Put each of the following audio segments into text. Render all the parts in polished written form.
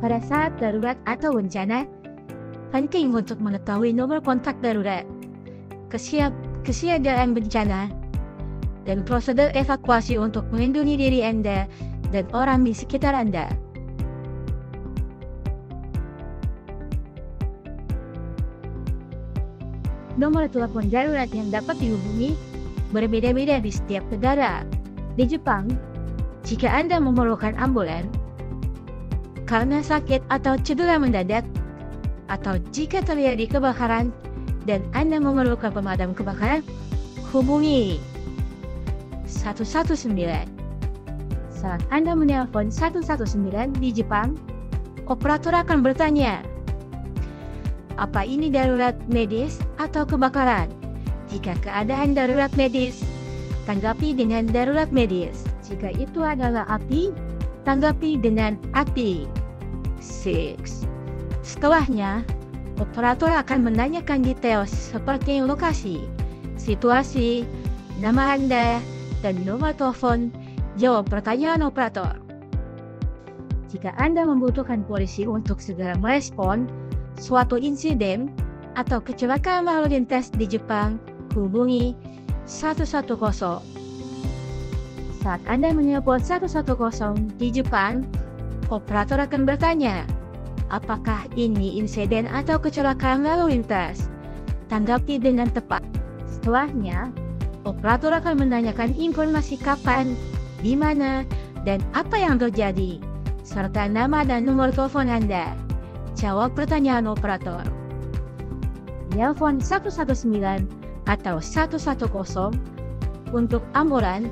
Pada saat darurat atau bencana, penting untuk mengetahui nomor kontak darurat, kesiagaan bencana, dan prosedur evakuasi untuk melindungi diri Anda dan orang di sekitar Anda. Nomor telepon darurat yang dapat dihubungi berbeda-beda di setiap negara. Di Jepang, jika Anda memerlukan ambulan karena sakit atau cedera mendadak, atau jika terjadi kebakaran dan Anda memerlukan pemadam kebakaran, hubungi 119. Saat Anda menelpon 119 di Jepang, operator akan bertanya, apa ini darurat medis atau kebakaran? Jika keadaan darurat medis, tanggapi dengan darurat medis. Jika itu adalah api, tanggapi dengan api. 6. Setelahnya, operator akan menanyakan detail seperti lokasi, situasi, nama Anda, dan nomor telepon. Jawab pertanyaan operator. Jika Anda membutuhkan polisi untuk segera merespon suatu insiden atau kecelakaan lalu lintas di Jepang, hubungi 110. Saat Anda menelpon 110 di Jepang, operator akan bertanya, apakah ini insiden atau kecelakaan lalu lintas? Tanggapi dengan tepat. Setelahnya, operator akan menanyakan informasi kapan, di mana, dan apa yang terjadi, serta nama dan nomor telepon Anda. Jawab pertanyaan operator. Telepon 119 atau 110 untuk ambulan,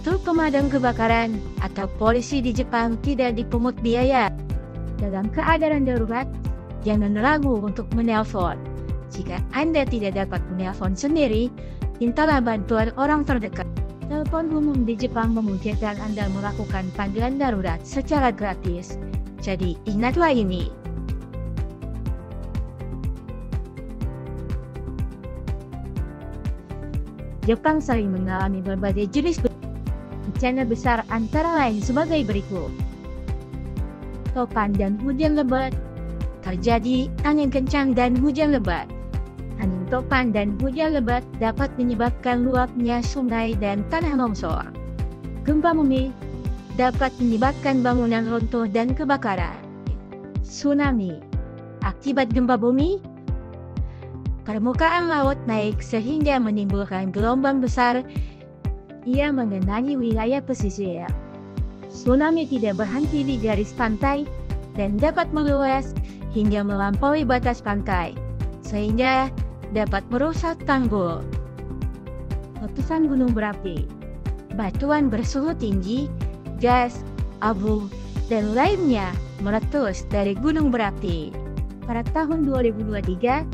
truk pemadam kebakaran, atau polisi di Jepang tidak dipungut biaya. Dalam keadaan darurat, jangan ragu untuk menelpon. Jika Anda tidak dapat menelpon sendiri, mintalah bantuan orang terdekat. Telepon umum di Jepang memungkinkan Anda melakukan panggilan darurat secara gratis. Jadi ingatlah ini. Jepang sering mengalami berbagai jenis bencana besar antara lain sebagai berikut. Topan dan hujan lebat. Terjadi angin kencang dan hujan lebat. Angin topan dan hujan lebat dapat menyebabkan luapnya sungai dan tanah longsor. Gempa bumi dapat menyebabkan bangunan runtuh dan kebakaran. Tsunami. Akibat gempa bumi, permukaan laut naik sehingga menimbulkan gelombang besar yang mengenangi wilayah pesisir. Tsunami tidak berhenti di garis pantai dan dapat meluas hingga melampaui batas pantai, sehingga dapat merusak tanggul. Letusan gunung berapi, batuan bersuhu tinggi, gas, abu, dan lainnya meletus dari gunung berapi. Pada tahun 2023,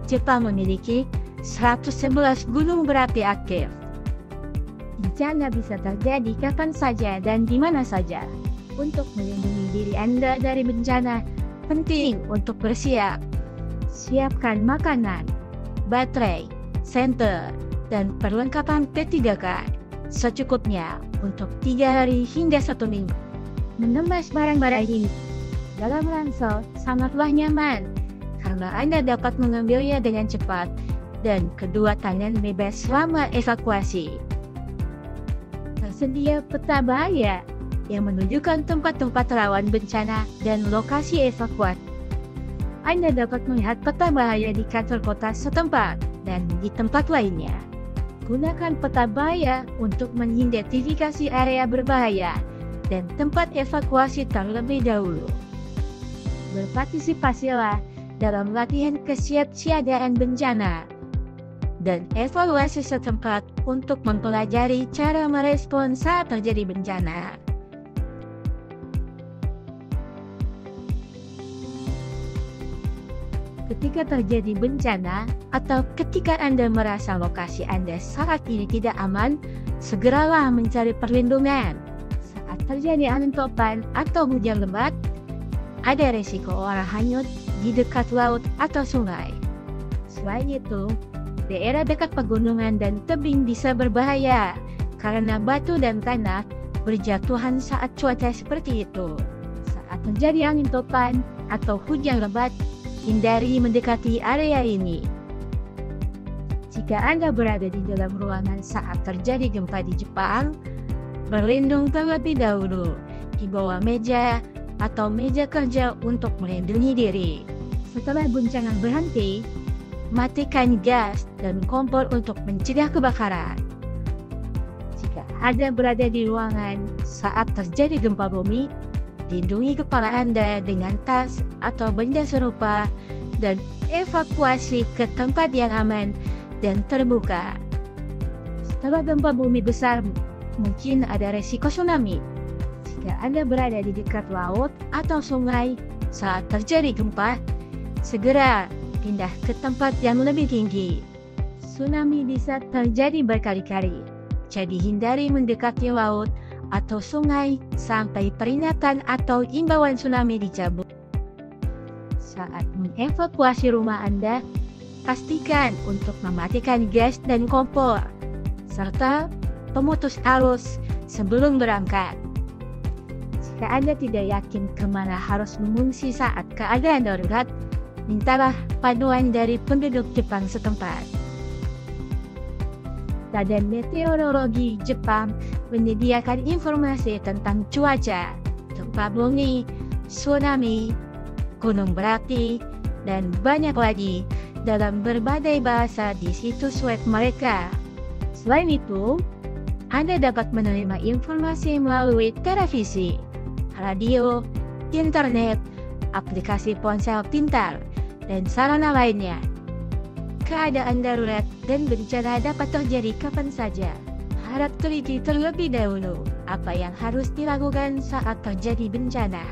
Jepang memiliki 111 gunung berapi aktif. Bencana bisa terjadi kapan saja dan di mana saja. Untuk melindungi diri Anda dari bencana, penting untuk bersiap. Siapkan makanan, baterai, senter, dan perlengkapan P3K secukupnya untuk 3 hari hingga 1 minggu. Mengemas barang-barang ini dalam ransel sangatlah nyaman, karena Anda dapat mengambilnya dengan cepat dan kedua tangan bebas selama evakuasi. Tersedia peta bahaya yang menunjukkan tempat-tempat rawan bencana dan lokasi evakuasi. Anda dapat melihat peta bahaya di kantor kota setempat dan di tempat lainnya. Gunakan peta bahaya untuk mengidentifikasi area berbahaya dan tempat evakuasi terlebih dahulu. Berpartisipasilah dalam latihan kesiapsiagaan bencana dan evaluasi setempat untuk mempelajari cara merespon saat terjadi bencana. Ketika terjadi bencana atau ketika Anda merasa lokasi Anda saat ini tidak aman, segeralah mencari perlindungan. Saat terjadi angin topan atau hujan lebat, ada risiko orang hanyut di dekat laut atau sungai. Selain itu, daerah dekat pegunungan dan tebing bisa berbahaya karena batu dan tanah berjatuhan saat cuaca seperti itu. Saat terjadi angin topan atau hujan lebat, hindari mendekati area ini. Jika Anda berada di dalam ruangan saat terjadi gempa di Jepang, berlindung terlebih dahulu di bawah meja atau meja kerja untuk melindungi diri. Setelah guncangan berhenti, matikan gas dan kompor untuk mencegah kebakaran. Jika Anda berada di ruangan saat terjadi gempa bumi, lindungi kepala Anda dengan tas atau benda serupa dan evakuasi ke tempat yang aman dan terbuka. Setelah gempa bumi besar, mungkin ada resiko tsunami. Jika Anda berada di dekat laut atau sungai saat terjadi gempa, segera pindah ke tempat yang lebih tinggi. Tsunami bisa terjadi berkali-kali, jadi hindari mendekati laut atau sungai sampai peringatan atau imbauan tsunami dicabut. Saat mengevakuasi rumah Anda, pastikan untuk mematikan gas dan kompor, serta pemutus arus sebelum berangkat. Jika Anda tidak yakin kemana harus mengungsi saat keadaan darurat, mintalah panduan dari penduduk Jepang setempat. Badan Meteorologi Jepang menyediakan informasi tentang cuaca, gempa bumi, tsunami, gunung berapi, dan banyak lagi dalam berbagai bahasa di situs web mereka. Selain itu, Anda dapat menerima informasi melalui televisi, radio, internet, aplikasi ponsel pintar, dan sarana lainnya. Keadaan darurat dan bencana dapat terjadi kapan saja. Harap teliti terlebih dahulu apa yang harus dilakukan saat terjadi bencana.